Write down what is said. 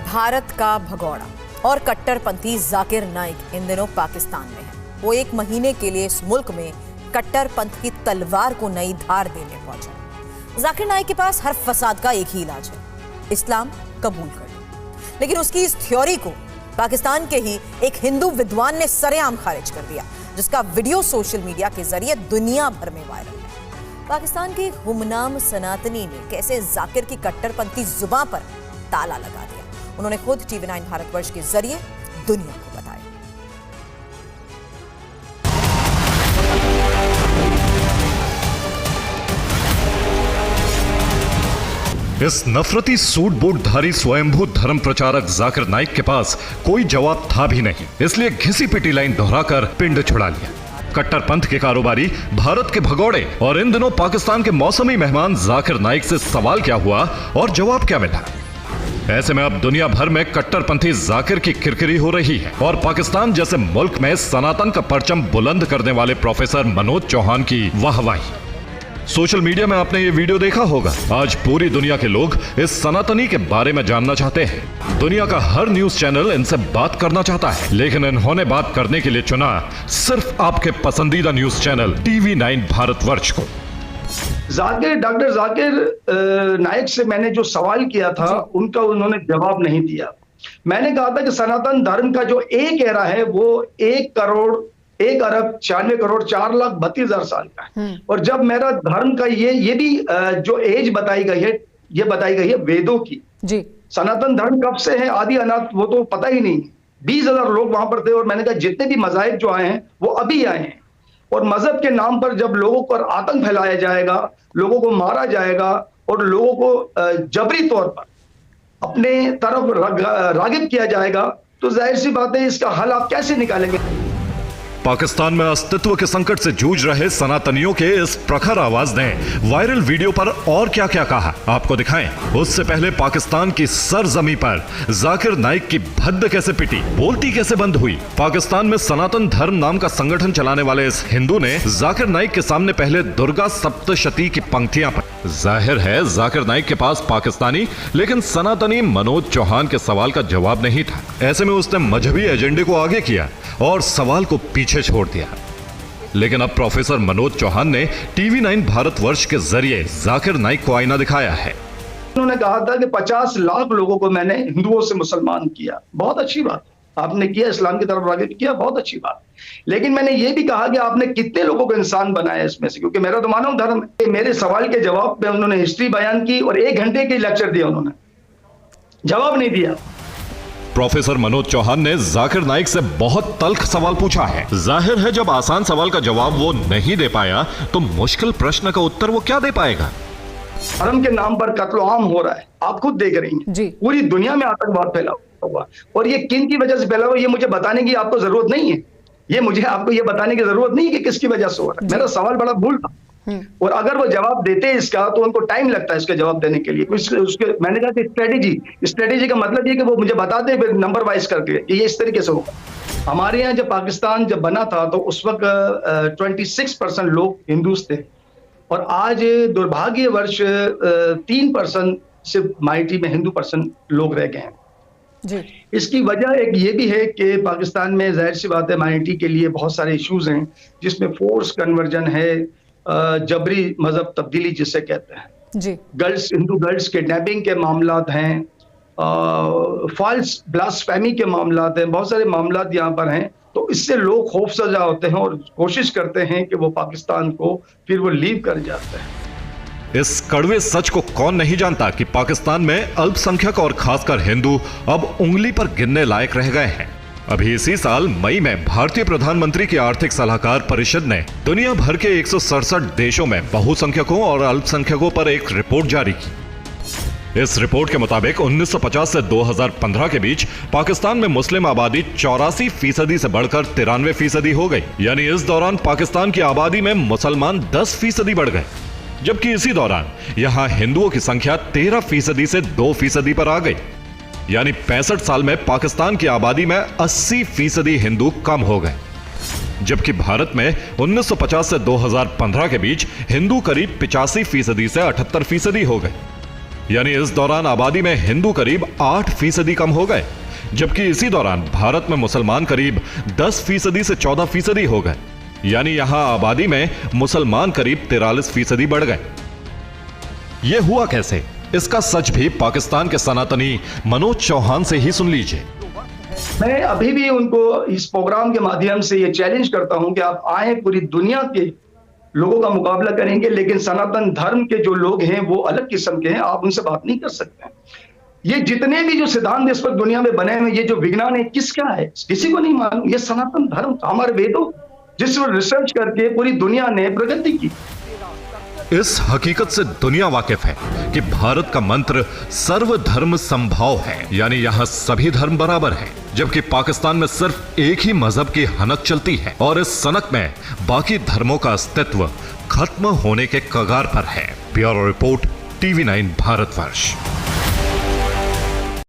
भारत का भगोड़ा और कट्टरपंथी जाकिर नाइक इन दिनों पाकिस्तान में है। वो एक महीने के लिए इस मुल्क में कट्टरपंथ की तलवार को नई धार देने पहुंचा। जाकिर नाइक के पास हर फसाद का एक ही इलाज है, इस्लाम कबूल कर लो। लेकिन उसकी इस थ्योरी को पाकिस्तान के ही एक हिंदू विद्वान ने सरेआम खारिज कर दिया, जिसका वीडियो सोशल मीडिया के जरिए दुनिया भर में वायरल है। पाकिस्तान के गुमनाम सनातनी ने कैसे जाकिर की कट्टरपंथी जुबां पर ताला लगा दिया, उन्होंने खुद TV9 भारतवर्ष के जरिए दुनिया को बताया। इस नफरती सूट बूटधारी स्वयंभू धर्म प्रचारक जाकिर नाइक के पास कोई जवाब था भी नहीं, इसलिए घिसी पिटी लाइन दोहराकर पिंड छुड़ा लिया। कट्टरपंथ के कारोबारी, भारत के भगोड़े और इन दिनों पाकिस्तान के मौसमी मेहमान जाकिर नाइक से सवाल क्या हुआ और जवाब क्या मिला। ऐसे में अब दुनिया भर में कट्टरपंथी जाकिर की किरकिरी हो रही है और पाकिस्तान जैसे मुल्क में सनातन का परचम बुलंद करने वाले प्रोफेसर मनोज चौहान की वाहवाही। सोशल मीडिया में आपने ये वीडियो देखा होगा। आज पूरी दुनिया के लोग इस सनातनी के बारे में जानना चाहते हैं। दुनिया का हर न्यूज चैनल इनसे बात करना चाहता है, लेकिन इन्होंने बात करने के लिए चुना सिर्फ आपके पसंदीदा न्यूज चैनल TV9 भारतवर्ष को। डॉक्टर जाकिर नाइक से मैंने जो सवाल किया था उनका उन्होंने जवाब नहीं दिया। मैंने कहा था कि सनातन धर्म का जो एक एरा है वो 1,01,94,04,32,000 साल का है। और जब मेरा धर्म का ये भी जो एज बताई गई है, ये बताई गई है वेदों की। जी सनातन धर्म कब से है, आदि अनाथ, वो तो पता ही नहीं। 20,000 लोग वहां पर थे और मैंने कहा जितने भी मज़ाहिब जो आए हैं वो अभी आए हैं। और मजहब के नाम पर जब लोगों पर आतंक फैलाया जाएगा, लोगों को मारा जाएगा और लोगों को जबरी तौर पर अपने तरफ रागिब किया जाएगा, तो जाहिर सी बात है इसका हल आप कैसे निकालेंगे। पाकिस्तान में अस्तित्व के संकट से जूझ रहे सनातनियों के इस प्रखर आवाज ने वायरल वीडियो पर और क्या क्या कहा, आपको दिखाएं। उससे पहले पाकिस्तान की सरजमी पर जाकिर नाइक की भद्द कैसे पिटी, बोलती कैसे बंद हुई। पाकिस्तान में सनातन धर्म नाम का संगठन चलाने वाले इस हिंदू ने जाकिर नाइक के सामने पहले दुर्गा सप्तशती की पंक्तियां पढ़ी। जाहिर है जाकिर नाइक के पास पाकिस्तानी लेकिन सनातनी मनोज चौहान के सवाल का जवाब नहीं था। ऐसे में उसने मजहबी एजेंडे को आगे किया और सवाल को पीछे छोड़ दिया। लेकिन अब प्रोफेसर मनोज चौहान ने TV9 भारतवर्ष के जरिए जाकिर नाइक को आईना दिखाया है। उन्होंने कहा था कि 50 लाख लोगों को मैंने हिंदुओं से मुसलमान किया। बहुत अच्छी बात आपने किया, इस्लाम की तरफ रागिब किया, बहुत अच्छी बात। लेकिन मैंने ये भी कहा कि आपने कितने लोगों को इंसान बनाया इसमें से, क्योंकि मेरा तो मानव धर्म है। मेरे सवाल के जवाब में उन्होंने हिस्ट्री बयान की और 1 घंटे के लेक्चर दिया, उन्होंने जवाब नहीं दिया। प्रोफेसर मनोज चौहान ने जाकिर नाइक से बहुत तल्ख सवाल पूछा है। जाहिर है जब आसान सवाल का जवाब वो नहीं दे पाया तो मुश्किल प्रश्न का उत्तर वो क्या दे पाएगा। धर्म के नाम पर कत्ल आम हो रहा है, आप खुद देख रही हैं। पूरी दुनिया में आतंकवाद फैला हुआ, और ये किन की वजह से फैला हुआ ये मुझे बताने की आपको जरूरत नहीं है। ये मुझे आपको ये बताने की जरूरत नहीं है कि किसकी वजह से हो रहा है। मेरा सवाल बड़ा भूल था, और अगर वो जवाब देते इसका तो उनको टाइम लगता है इसका जवाब देने के लिए। उसके मैंने कहा कि स्ट्रेटेजी का मतलब ये कि वो मुझे बताते नंबर वाइज करके कि ये इस तरीके से होगा। हमारे यहाँ जब पाकिस्तान जब बना था तो उस वक्त 26% लोग हिंदूज थे, और आज दुर्भाग्यवश 3% सिर्फ माइनॉरिटी में हिंदू पर्सन लोग रह गए हैं। जी। इसकी वजह एक ये भी है कि पाकिस्तान में जाहिर सी बात है माइनॉरिटी के लिए बहुत सारे इश्यूज हैं, जिसमें फोर्स कन्वर्जन है, जबरी मजहब तब्दीली जिसे कहते हैं जी, गर्ल्स, हिंदू गर्ल्स किडनैपिंग के मामलात हैं, फॉल्स ब्लास्फेमी के मामलात हैं, बहुत सारे मामलात यहाँ पर हैं। तो इससे लोग खौफजदा होते हैं और कोशिश करते हैं कि वो पाकिस्तान को फिर वो लीव कर जाते हैं। इस कड़वे सच को कौन नहीं जानता कि पाकिस्तान में अल्पसंख्यक और खासकर हिंदू अब उंगली पर गिनने लायक रह गए हैं। अभी इसी साल मई में भारतीय प्रधानमंत्री की आर्थिक सलाहकार परिषद ने दुनिया भर के 167 देशों में बहुसंख्यकों और अल्पसंख्यकों पर एक रिपोर्ट जारी की। इस रिपोर्ट के मुताबिक 1950 से 2015 के बीच पाकिस्तान में मुस्लिम आबादी 84% से बढ़कर 93% हो गई। यानी इस दौरान पाकिस्तान की आबादी में मुसलमान 10% बढ़ गए, जबकि इसी दौरान यहाँ हिंदुओं की संख्या 13% से 2% पर आ गई। यानी 65 साल में पाकिस्तान की आबादी में 80% हिंदू कम हो गए, जबकि भारत में 1950 से 2015 के बीच हिंदू करीब 85% से 78% हो गए। यानी इस दौरान आबादी में हिंदू करीब 8% कम हो गए, जबकि इसी दौरान भारत में मुसलमान करीब 10% से 14% हो गए। यानी यहां आबादी में मुसलमान करीब 43% बढ़ गए। यह हुआ कैसे? इसका सच भी पाकिस्तान के सनातनी मनोज चौहान से ही सुन लीजिए। मैं अभी भी उनको इस प्रोग्राम के माध्यम से ये चैलेंज करता हूं कि आप आए, पूरी दुनिया के लोगों का मुकाबला करेंगे, लेकिन सनातन धर्म के जो लोग हैं वो अलग किस्म के हैं, आप उनसे बात नहीं कर सकते। ये जितने भी जो सिद्धांत इस वक्त दुनिया में बने हुए, ये जो विज्ञान है किसका है, किसी को नहीं मालूम। ये सनातन धर्म हमारे वेदों, जिस पर रिसर्च करके पूरी दुनिया ने प्रगति की। इस हकीकत से दुनिया वाकिफ है कि भारत का मंत्र सर्वधर्म समभाव है, यानी यहाँ सभी धर्म बराबर हैं, जबकि पाकिस्तान में सिर्फ एक ही मजहब की हनक चलती है और इस सनक में बाकी धर्मों का अस्तित्व खत्म होने के कगार पर है। Bureau report, TV9 Bharatvarsh.